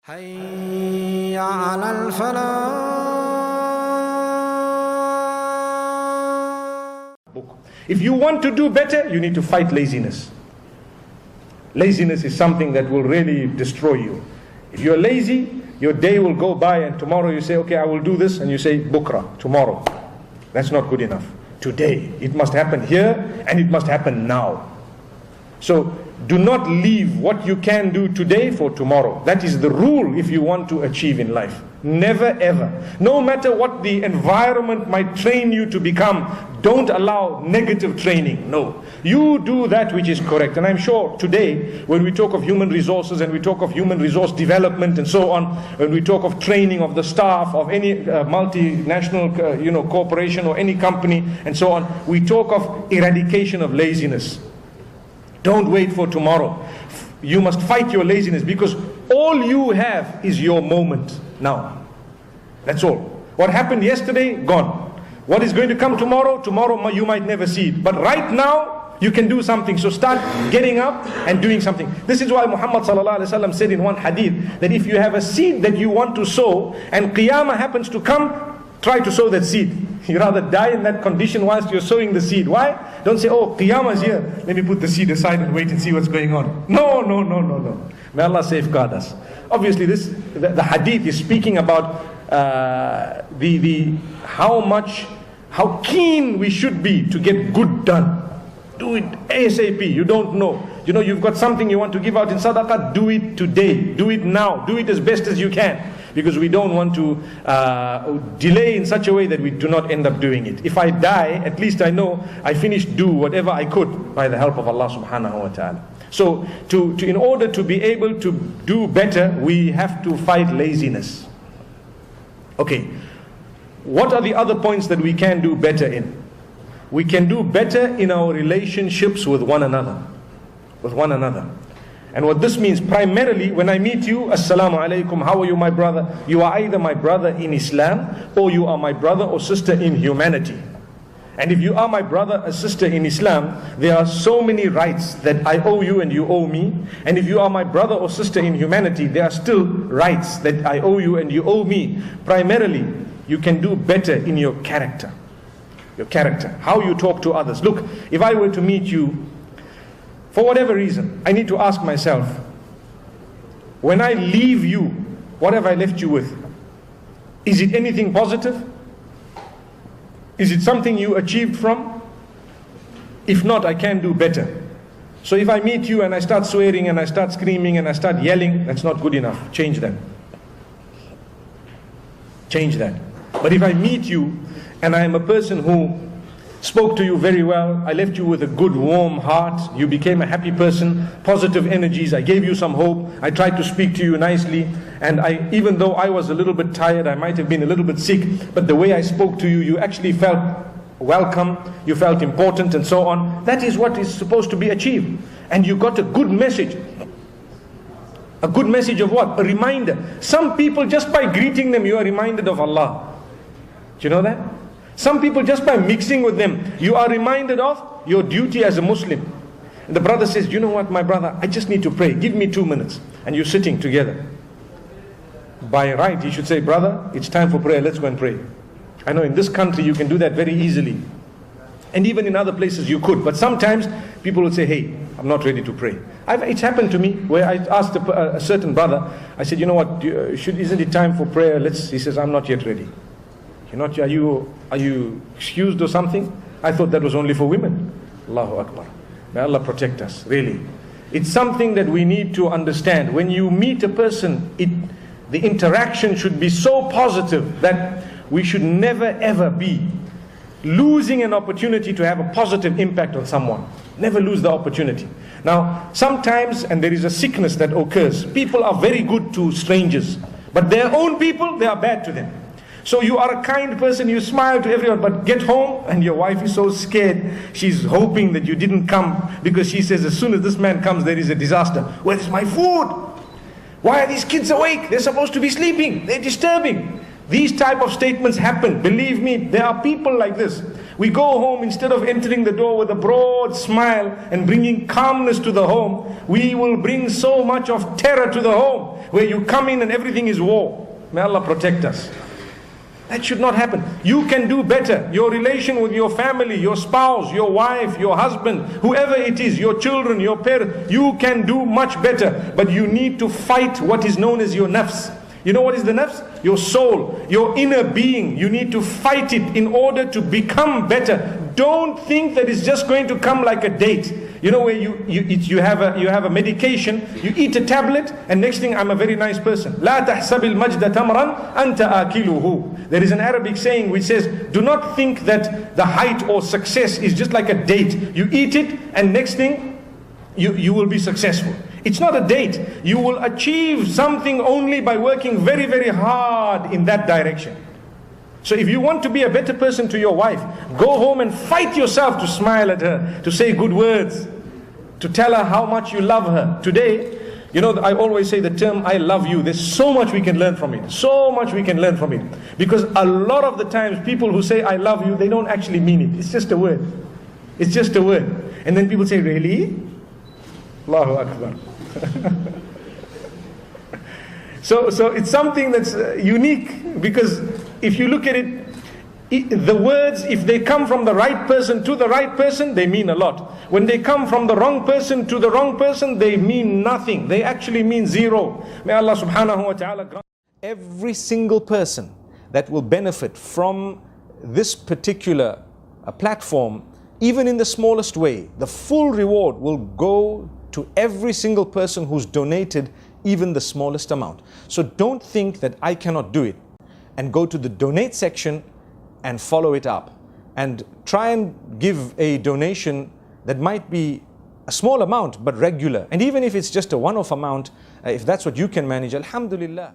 حي على الفلاح. If you want to do better, you need to fight laziness. Laziness is something that will really destroy you. If you're lazy, your day will go by and tomorrow you say, okay, I will do this, and you say, bukra, tomorrow. That's not good enough. Today, it must happen here and it must happen now. So, do not leave what you can do today for tomorrow. That is the rule if you want to achieve in life. Never ever. No matter what the environment might train you to become, don't allow negative training. No. You do that which is correct. And I'm sure today, when we talk of human resources and we talk of human resource development and so on, when we talk of training of the staff of any multinational corporation or any company and so on, we talk of eradication of laziness. Don't wait for tomorrow. You must fight your laziness, because all you have is your moment now. That's all. What happened yesterday, gone. What is going to come tomorrow, you might never see it. But right now, you can do something. So start getting up and doing something. This is why Muhammad ﷺ said in one hadith that if you have a seed that you want to sow and Qiyamah happens to come, try to sow that seed. You rather die in that condition whilst you're sowing the seed. Why? Don't say, oh, Qiyamah is here, let me put the seed aside and wait and see what's going on. No. May Allah safeguard us. Obviously the hadith is speaking about how keen we should be to get good done. Do it ASAP. You don't know. You've got something you want to give out in sadaqah, do it today. Do it now. Do it as best as you can. Because we don't want to delay in such a way that we do not end up doing it. If I die, at least I know I finished do whatever I could by the help of Allah subhanahu wa ta'ala. So in order to be able to do better, we have to fight laziness. Okay, what are the other points that we can do better in? We can do better in our relationships with one another. And what this means, primarily, when I meet you, Assalamu alaikum, how are you, my brother? You are either my brother in Islam, or you are my brother or sister in humanity. And if you are my brother or sister in Islam, there are so many rights that I owe you and you owe me. And if you are my brother or sister in humanity, there are still rights that I owe you and you owe me. Primarily, you can do better in your character. Your character, how you talk to others. Look, if I were to meet you, for whatever reason, I need to ask myself, when I leave you, what have I left you with? Is it anything positive? Is it something you achieved from? If not, I can do better. So if I meet you and I start swearing and I start screaming and I start yelling, that's not good enough. Change that. Change that. But if I meet you and I am a person who spoke to you very well, I left you with a good warm heart, you became a happy person, positive energies, I gave you some hope, I tried to speak to you nicely, and even though I was a little bit tired, I might have been a little bit sick, but the way I spoke to you, you actually felt welcome, you felt important and so on. That is what is supposed to be achieved. And you got a good message. A good message of what? A reminder. Some people, just by greeting them, you are reminded of Allah. Do you know that? Some people, just by mixing with them, you are reminded of your duty as a Muslim. And the brother says, you know what, my brother, I just need to pray. Give me 2 minutes. And you're sitting together. By right, he should say, brother, it's time for prayer. Let's go and pray. I know in this country you can do that very easily. And even in other places you could. But sometimes people will say, hey, I'm not ready to pray. It's happened to me where I asked a certain brother, I said, you know what, isn't it time for prayer? He says, I'm not yet ready. Are you excused or something? I thought that was only for women. Allahu Akbar. May Allah protect us, really. It's something that we need to understand. When you meet a person, the interaction should be so positive that we should never ever be losing an opportunity to have a positive impact on someone. Never lose the opportunity. Now, sometimes, and there is a sickness that occurs, people are very good to strangers, but their own people, they are bad to them. So you are a kind person, you smile to everyone, but get home and your wife is so scared. She's hoping that you didn't come, because she says as soon as this man comes, there is a disaster. Where is my food? Why are these kids awake? They're supposed to be sleeping. They're disturbing. These type of statements happen. Believe me, there are people like this. We go home, instead of entering the door with a broad smile and bringing calmness to the home, we will bring so much of terror to the home, where you come in and everything is war. May Allah protect us. That should not happen. You can do better. Your relation with your family, your spouse, your wife, your husband, whoever it is, your children, your parents, you can do much better. But you need to fight what is known as your nafs. You know what is the nafs? Your soul, your inner being. You need to fight it in order to become better. Don't think that it's just going to come like a date. You know, where you have a medication, you eat a tablet, and next thing, I'm a very nice person. لا تحسب المجد تمرا أنت آكله. There is an Arabic saying which says, do not think that the height or success is just like a date. You eat it, and next thing, you will be successful. It's not a date. You will achieve something only by working very, very hard in that direction. So if you want to be a better person to your wife, go home and fight yourself to smile at her, to say good words, to tell her how much you love her. Today, you know, I always say the term, I love you. There's so much we can learn from it. So much we can learn from it. Because a lot of the times, people who say, I love you, they don't actually mean it. It's just a word. It's just a word. And then people say, really? Allahu Akbar. So it's something that's unique, because if you look at it, the words, if they come from the right person to the right person, they mean a lot. When they come from the wrong person to the wrong person, they mean nothing. They actually mean zero. May Allah subhanahu wa ta'ala grant every single person that will benefit from this particular platform, even in the smallest way. The full reward will go to every single person who's donated even the smallest amount. So don't think that I cannot do it, and go to the donate section and follow it up, and try and give a donation that might be a small amount but regular. And even if it's just a one-off amount, if that's what you can manage, alhamdulillah.